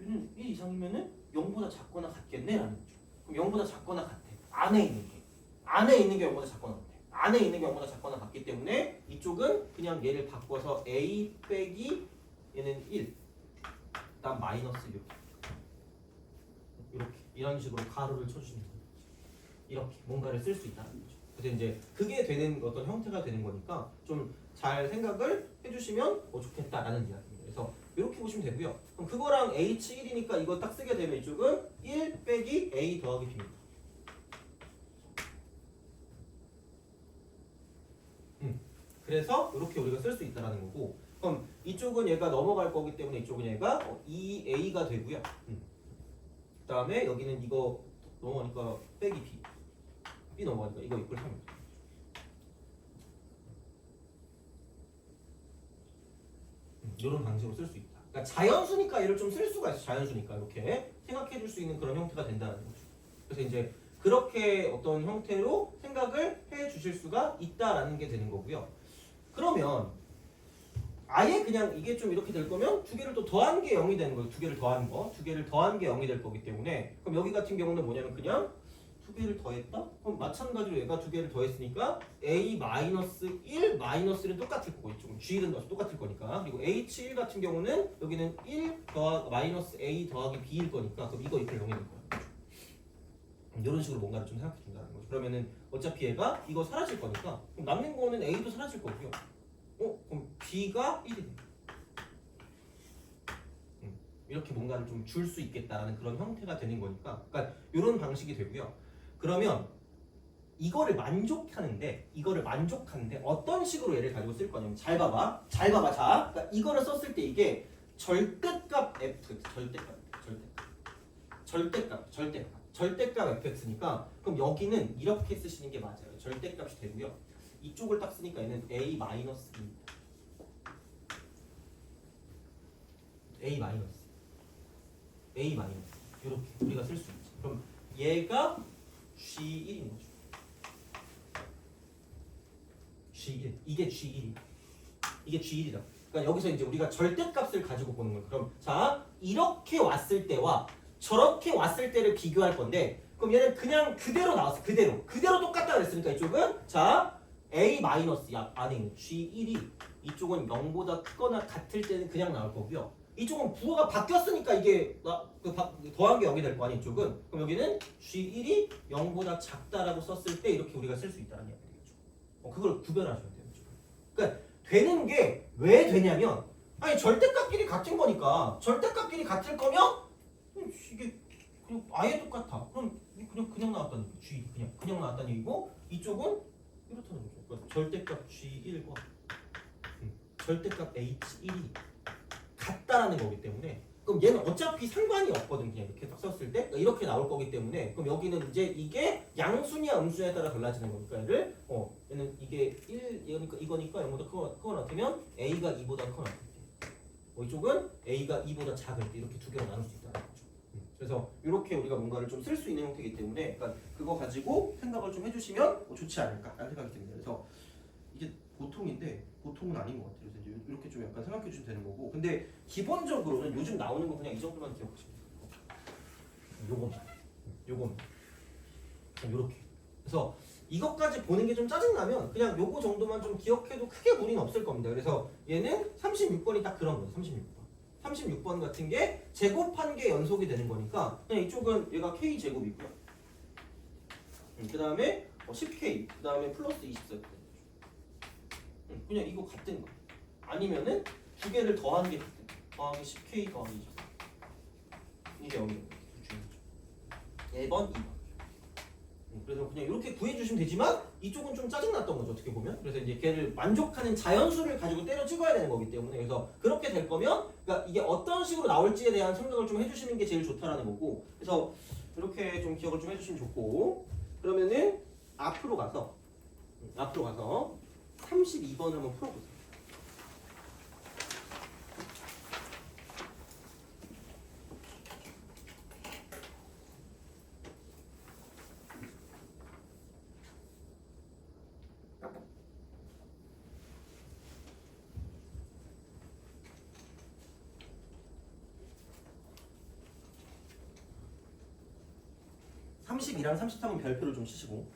얘는 1 이상이면은 0보다 작거나 같겠네라는 거죠. 그럼 0보다 작거나 같아. 안에 있는 게 0보다 작거나 같아. 안에 있는 게 0보다 작거나 같기 때문에 이쪽은 그냥 얘를 바꿔서 A 빼기 얘는 1 그다음 마이너스 이렇게 이런 식으로 가로를 쳐주시면 돼요. 이렇게 뭔가를 쓸 수 있다는 거죠. 그래서 이제 그게 되는 어떤 형태가 되는 거니까 좀 잘 생각을 해주시면 좋겠다라는 이야기입니다. 그래서 이렇게 보시면 되고요. 그럼 그거랑 H1이니까 이거 딱 쓰게 되면 이쪽은 1 빼기 A 더하기 B입니다. 그래서 이렇게 우리가 쓸 수 있다라는 거고 그럼 이쪽은 얘가 넘어갈 거기 때문에 이쪽은 얘가 2a가 되고요. 그 다음에 여기는 이거 넘어가니까 빼기 b 넘어가니까 이거 이퀄 3. 이런 방식으로 쓸 수 있다. 그러니까 자연수니까 얘를 좀 쓸 수가 있어. 자연수니까 이렇게 생각해 줄 수 있는 그런 형태가 된다는 거죠. 그래서 이제 그렇게 어떤 형태로 생각을 해 주실 수가 있다라는 게 되는 거고요. 그러면 아예 그냥 이게 좀 이렇게 될 거면 두 개를 또 더한 게 0이 되는 거예요. 두 개를 더한 거. 두 개를 더한 게 0이 될 거기 때문에 그럼 여기 같은 경우는 뭐냐면 그냥 두 개를 더했다? 그럼 마찬가지로 얘가 두 개를 더했으니까 a-1 마이너스는 똑같을 거고 이쪽은 g1은 똑같을 거니까 그리고 h1 같은 경우는 여기는 1 더하 마이너스 a 더하기 b일 거니까 그럼 이거 이퀄 0이 될 거야. 이런 식으로 뭔가를 좀 생각해 준다는 거죠. 그러면은 어차피 얘가 이거 사라질 거니까 그럼 남는 거는 a도 사라질 거고요. 그럼 b가 1이 돼. 이렇게 뭔가를 좀 줄 수 있겠다라는 그런 형태가 되는 거니까 그러니까 이런 방식이 되고요. 그러면 이거를 만족하는데 어떤 식으로 얘를 가지고 쓸 거냐면 잘 봐봐 자 그러니까 이거를 썼을 때 이게 절대값 f 절대값 fx니까 그럼 여기는 이렇게 쓰시는 게 맞아요. 절대값이 되고요. 이쪽을 딱 쓰니까 얘는 a 마이너스 이렇게 우리가 쓸 수 있지. 그럼 얘가 G1인 거죠. G1 이게 G1이야. 이게 G1이다. 그러니까 여기서 이제 우리가 절대값을 가지고 보는 거예요. 그럼 자 이렇게 왔을 때와 저렇게 왔을 때를 비교할 건데 그럼 얘는 그냥 그대로 나왔어. 그대로 똑같다 그랬으니까 이쪽은 자 a 마이너스 안에 있는 G1이 이쪽은 0보다 크거나 같을 때는 그냥 나올 거고요. 이쪽은 부호가 바뀌었으니까 이게 더한 게 0이 될 거 아니야 이쪽은. 그럼 여기는 G1이 0보다 작다라고 썼을 때 이렇게 우리가 쓸 수 있다는 얘기가 되겠죠. 그걸 구별하셔야 돼요. 그러니까 되는 게 왜 되냐면 아니 절대값끼리 같은 거니까 절대값끼리 같을 거면 이게 그냥 아예 똑같아. 그럼 그냥 나왔다는 얘기. G 그냥 나왔다는 얘기고 이쪽은 이렇다는 거죠. 그러니까 절대값 G1과 절대값 H1이 같다라는 거기 때문에 그럼 얘는 어차피 상관이 없거든. 그냥 이렇게 딱 썼을 때 이렇게 나올 거기 때문에 그럼 여기는 이제 이게 양수냐 음수냐에 따라 달라지는 거니까 얘를 얘는 이게 1 이거니까 0보다 크거나 같으면 a가 2보다 크거나 같을 때 이쪽은 a가 2보다 작을 때 이렇게 두 개로 나눌 수 있다는 거죠. 그래서 이렇게 우리가 뭔가를 좀 쓸 수 있는 형태이기 때문에 그러니까 그거 가지고 생각을 좀 해주시면 좋지 않을까라는 생각이 듭니다. 그래서 이게 보통인데 보통은 아닌 것 같아요. 그래서 이제 이렇게 좀 약간 생각해 주시면 되는 거고 근데 기본적으로는 요즘 나오는 건 그냥 이 정도만 기억하시면 돼요. 요건 이렇게. 그래서 이것까지 보는 게 좀 짜증나면 그냥 요거 정도만 좀 기억해도 크게 무리는 없을 겁니다. 그래서 얘는 36번이 딱 그런 거예요. 36번 같은 게 제곱한 게 연속이 되는 거니까 그냥 이쪽은 얘가 k제곱이고요. 그 다음에 10k 그 다음에 플러스 24 그냥 이거 같은 거 아니면은 두 개를 더한 게 같은 거 더하기 10k 더하기 24 이게 여기 있는 거죠. 1번 2번 그래서 그냥 이렇게 구해주시면 되지만 이쪽은 좀 짜증났던 거죠. 어떻게 보면 그래서 이제 걔를 만족하는 자연수를 가지고 때려 찍어야 되는 거기 때문에 그래서 그렇게 될 거면 그러니까 이게 어떤 식으로 나올지에 대한 생각을 좀 해주시는 게 제일 좋다라는 거고 그래서 이렇게 좀 기억을 좀 해주시면 좋고 그러면은 앞으로 가서 32번을 한번 풀어보세요. (32랑 33은) 별표를 좀 치시고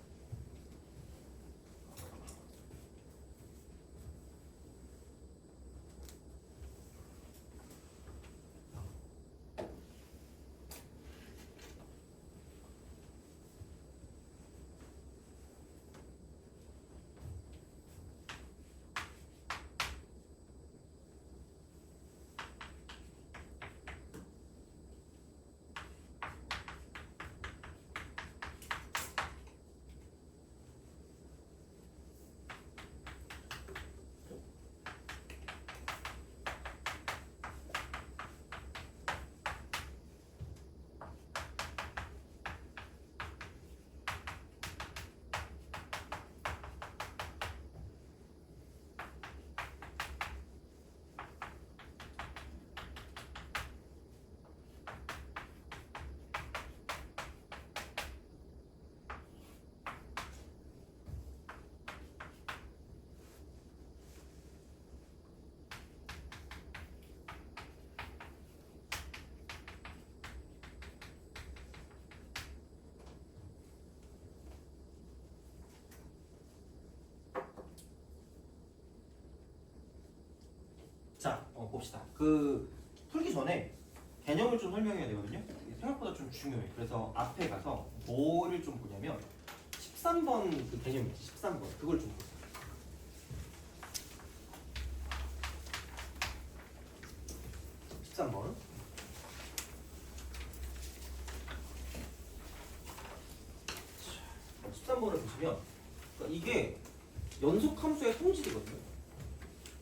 자, 봅시다. 그 풀기 전에 개념을 좀 설명해야 되거든요. 이게 생각보다 좀 중요해. 그래서 앞에 가서 뭐를 좀 보냐면 13번 그 개념이 있지. 13번 그걸 좀 보세요. 13번. 13번을 보시면 그러니까 이게 연속 함수의 성질이거든요.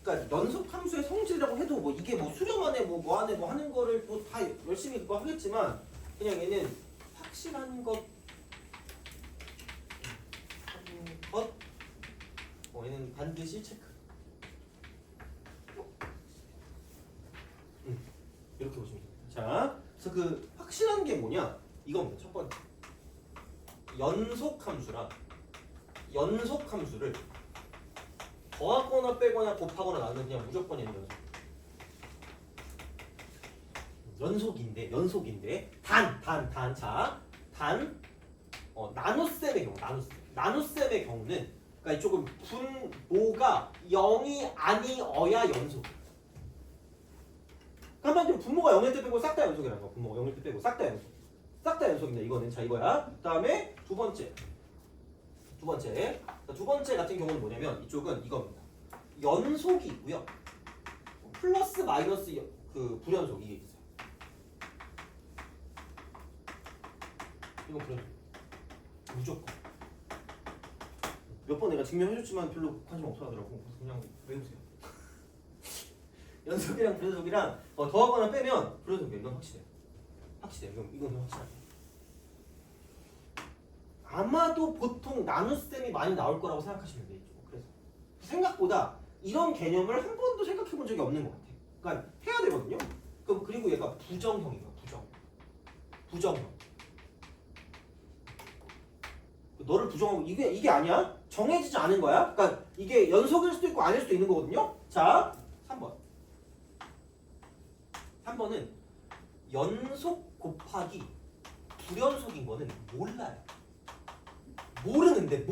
그러니까 연속 함수의 성질이라고 해도 뭐 이게 뭐 수렴 안에 뭐 안에 뭐 하는 거를 뭐 다 열심히 그거 하겠지만 그냥 얘는 확실한 것 얘는 반드시 체크. 이렇게 보시면 됩니다. 자, 그래서 그 확실한 게 뭐냐? 이겁니다. 첫 번째. 연속 함수를 더하거나 빼거나 곱하거나 나누면 그냥 무조건 얘는 연속인데 단 나눗셈의 경우 나눗셈의 경우는 그러니까 이쪽은 분모가 0이 아니어야 연속. 한마디로 분모가 0일 때 빼고 싹 다 연속이라는 거. 분모가 0일 때 빼고 싹 다 연속. 싹 다 연속입니다. 이거는 자 이거야. 그다음에 두 번째 같은 경우는 뭐냐면 이쪽은 이겁니다. 연속이 있고요. 플러스 마이너스 그 불연속 이게 있어요. 이건 불연속. 무조건. 몇 번 내가 증명해줬지만 별로 관심 없어 하더라고. 그냥 외우세요. 연속이랑 불연속이랑 더하거나 빼면 불연속이에요. 이건 확실해요. 이건 확실해요. 아마도 보통 나눗셈이 많이 나올 거라고 생각하시면 돼요. 그래서 생각보다 이런 개념을 한 번도 생각해 본 적이 없는 것 같아. 그러니까 해야 되거든요. 그리고 얘가 부정형이에요. 부정형. 너를 부정하고 이게 아니야? 정해지지 않은 거야? 그러니까 이게 연속일 수도 있고 아닐 수도 있는 거거든요. 자, 3번은 연속 곱하기 불연속인 거는 몰라요. 모르는데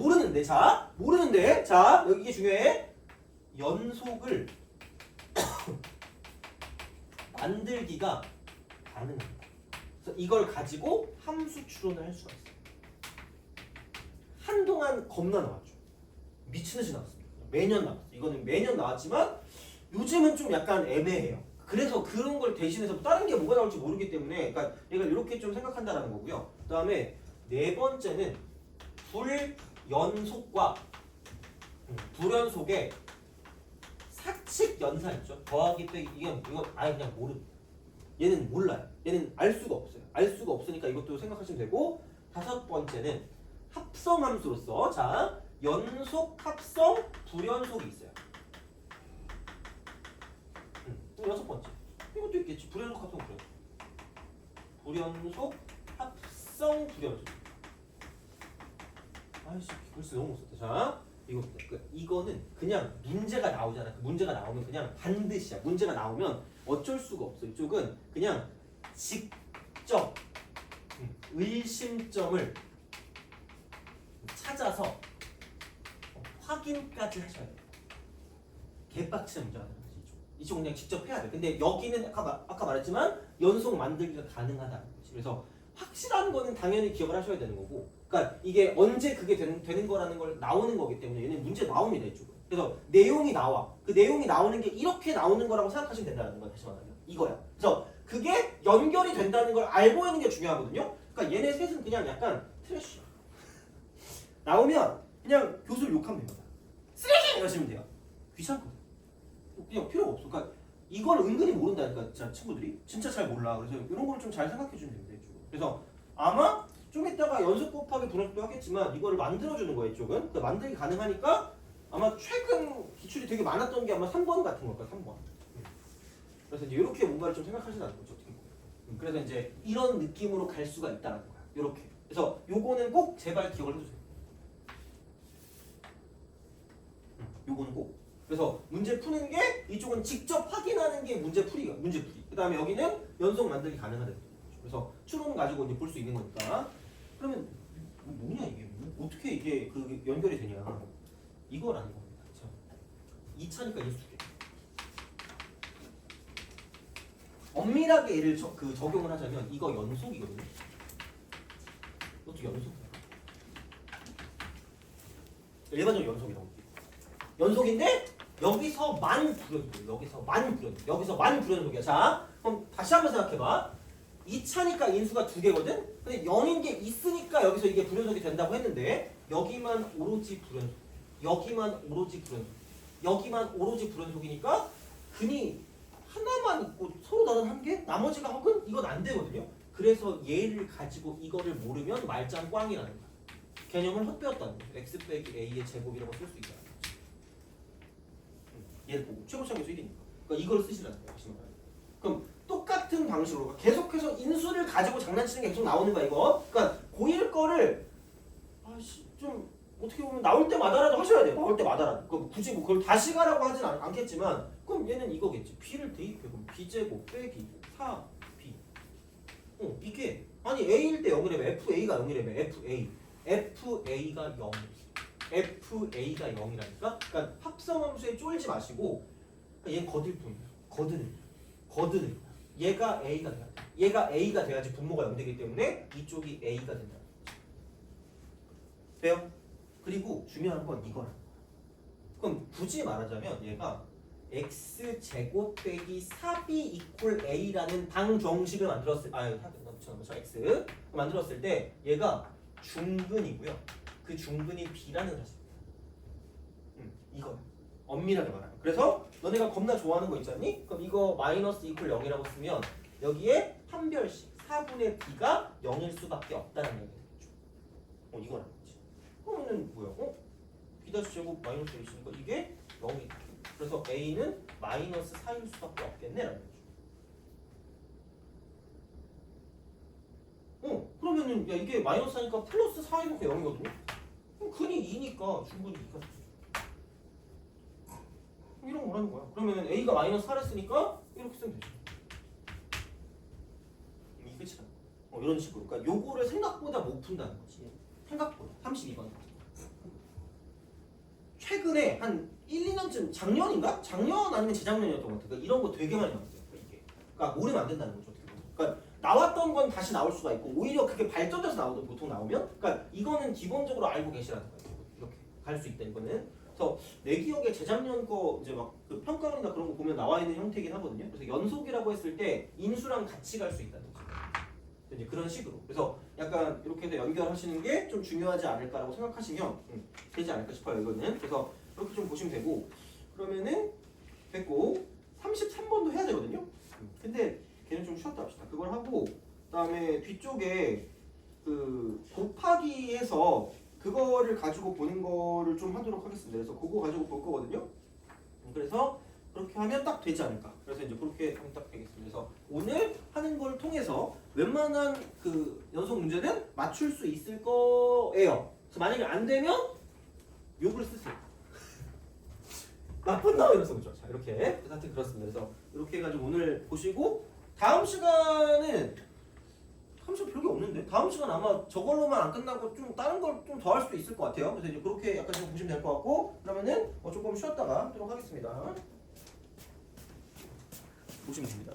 자 여기 이게 중요해. 연속을 만들기가 가능합니다. 그래서 이걸 가지고 함수 추론을 할 수가 있어요. 한동안 겁나 나왔죠. 미친 듯이 나왔습니다. 매년 나왔어요. 이거는 매년 나왔지만 요즘은 좀 약간 애매해요. 그래서 그런 걸 대신해서 다른 게 뭐가 나올지 모르기 때문에 그러니까 얘가 이렇게 좀 생각한다라는 거고요. 그다음에 네 번째는 불연속과 불연속의 사칙 연산 있죠. 더하기 빼기 이건 아예 그냥 모릅니다. 얘는 몰라요. 얘는 알 수가 없어요. 알 수가 없으니까 이것도 생각하시면 되고 다섯 번째는 합성함수로서 자 연속 합성 불연속이 있어요. 또 여섯 번째 이것도 있겠지. 불연속 합성 불연속 합성 불연속. 아이씨 글쎄 너무 못 썼다. 자 이거는 그냥 문제가 나오잖아. 그 문제가 나오면 그냥 반드시야. 문제가 나오면 어쩔 수가 없어. 이쪽은 그냥 직접 의심점을 찾아서 확인까지 하셔야 돼요. 개빡치는 문제가 나는 거지. 이쪽은 그냥 직접 해야 돼. 근데 여기는 아까 말했지만 연속 만들기가 가능하다는 거지. 그래서 확실한 거는 당연히 기억을 하셔야 되는 거고, 그러니까 이게 언제 그게 되는 거라는 걸 나오는 거기 때문에 얘는 문제 나옵니다. 이쪽은. 그래서 내용이 나와. 그 내용이 나오는 게 이렇게 나오는 거라고 생각하시면 된다는 거야. 다시 말하면 이거야. 그래서 그게 연결이 된다는 걸 알고 있는 게 중요하거든요. 그러니까 얘네 셋은 그냥 약간 트래쉬야. 나오면 그냥 교수를 욕하면 됩니다. 쓰레기! 이러시면 돼요. 귀찮거든. 그냥 필요가 없어. 그러니까 이걸 은근히 모른다니까 진짜 친구들이 진짜 잘 몰라. 그래서 이런 걸 좀 잘 생각해 주면 됩니다. 이쪽은. 그래서 아마 좀 이따가 연속 곱하기 불연속도 하겠지만 이거를 만들어주는 거예요. 이쪽은. 그러니까 만들기 가능하니까 아마 최근 기출이 되게 많았던 게 아마 3번 같은 걸 거야. 3번. 그래서 이제 이렇게 뭔가를 좀 생각하시라는 거죠. 어떻게 보면. 그래서 이제 이런 느낌으로 갈 수가 있다는 거야. 이렇게. 그래서 요거는 꼭 제발 기억을 해주세요. 요거는 꼭. 그래서 문제 푸는 게 이쪽은 직접 확인하는 게 문제 풀이. 그 다음에 여기는 연속 만들기 가능하다. 그래서 추론 가지고 이제 볼 수 있는 거니까. 그러면 뭐냐 이게 어떻게 이게 그 연결이 되냐? 이거라는 겁니다. 그렇죠? 2차니까 인수 두 개. 엄밀하게 얘를 적용을 하자면 이거 연속이거든요. 이것도 연속이야. 일반적으로 연속이라고. 연속인데 여기서만 불연속이야. 여기서만 불연속이야. 자, 그럼 다시 한번 생각해봐. 2차니까 인수가 2개거든? 근데 0인 게 있으니까 여기서 이게 불연속이 된다고 했는데 여기만 오로지 불연속, 여기만 오로지 불연속, 여기만 오로지 불연속이니까 근이 하나만 있고 서로 다른 한 개? 나머지가 혹은 이건 안 되거든요? 그래서 얘를 가지고 이거를 모르면 말짱 꽝이라는 거야. 개념을 헛배웠다는 거죠. x 빼기 a의 제곱이라고 쓸 수 있다는 거지. 얘를 보고 최고차계 수일이니까. 그러니까 이걸 쓰시라는 거야. 다시 말하면. 그럼 똑같은 방식으로 계속해서 인수를 가지고 장난치는 게 계속 나오는 거야 이거. 그러니까 고1 거를 좀 어떻게 보면 나올 때마다라도 하셔야 돼요. 나올 때마다라도. 그럼 굳이 뭐 그걸 다시 가라고 하진 않겠지만 그럼 얘는 이거겠지. b를 대입해. 그럼 b제곱 빼기 4b. 이게 아니 a일 때 0이라면 fa가 0이라면 FA가 0. FA가 0이라니까? 그러니까 합성함수에 쫄지 마시고 얘 거들 뿐이야. 거드는 얘가 A가 돼야 돼. 얘가 A가 돼야지 분모가 0 되기 때문에 이쪽이 A가 된다. 돼요? 그리고 중요한 건 이거야. 그럼 굳이 말하자면 얘가 x제곱 빼기 4b 이퀄 a라는 방정식을 x 만들었을 때 얘가 중근이고요. 그 중근이 b라는 사실입니다. 이거야. 엄밀하게 말하면. 그래서 너네가 겁나 좋아하는 거 있잖니? 그럼 이거 마이너스 이퀄 0이라고 쓰면 여기에 한 별씩 4분의 b가 0일 수밖에 없다는 얘기가 되겠죠. 이거라는 거지. 그러면은 뭐야? b-제곱 마이너스 a 있으니까 이게 0이 돼. 그래서 a는 마이너스 4일 수밖에 없겠네라는 거죠. 그러면은 야 이게 마이너스 4니까 플러스 4이니까 0이거든요. 그럼 근이 2니까 중근이 2가 이런 거 뭐라는 거야? 그러면은 a가 마이너스 4를 쓰니까 이렇게 쓰면 되죠. 이게 끝이야. 이런 식으로. 그러니까 요거를 생각보다 못 푼다는 거지. 생각보다. 32번. 최근에 한 1, 2년쯤 작년인가? 작년 아니면 재작년이었던 것 같아. 그러니까 이런 거 되게 많이 나왔어요. 이게. 그러니까 모르면 안 된다는 거죠. 어떻게 보면. 그러니까 나왔던 건 다시 나올 수가 있고 오히려 그게 발전돼서 나오던 보통 나오면 그러니까 이거는 기본적으로 알고 계시라는 거예요. 이렇게 갈 수 있다 이거는. 그래서 내 기억에 재작년 거 이제 막 그 평가원이나 그런 거 보면 나와 있는 형태이긴 하거든요. 그래서 연속이라고 했을 때 인수랑 같이 갈 수 있다는 거죠. 이제 그런 식으로. 그래서 약간 이렇게 해서 연결하시는 게 좀 중요하지 않을까라고 생각하시면 되지 않을까 싶어요. 이거는. 그래서 이렇게 좀 보시면 되고 그러면은 됐고 33번도 해야 되거든요. 근데 걔는 좀 쉬었다 합시다. 그걸 하고 그다음에 뒤쪽에 그 곱하기해서 그거를 가지고 보는 거를 좀 하도록 하겠습니다. 그래서 그거 가지고 볼 거거든요. 그래서 그렇게 하면 딱 되지 않을까. 그래서 이제 그렇게 하면 딱 되겠습니다. 그래서 오늘 하는 걸 통해서 웬만한 그 연속 문제는 맞출 수 있을 거예요. 그래서 만약에 안 되면 욕을 쓰세요. 나쁜 놈 이러면서 그죠. 자 이렇게 그래서 하여튼 그렇습니다. 그래서 이렇게 해가지고 오늘 보시고 다음 시간은 별게 없는데 다음 시간 아마 저걸로만 안 끝나고 좀 다른 걸 좀 더 할 수도 있을 것 같아요. 그래서 이제 그렇게 약간 좀 보시면 될 것 같고 그러면은 조금 쉬었다가 하도록 하겠습니다. 보시면 됩니다.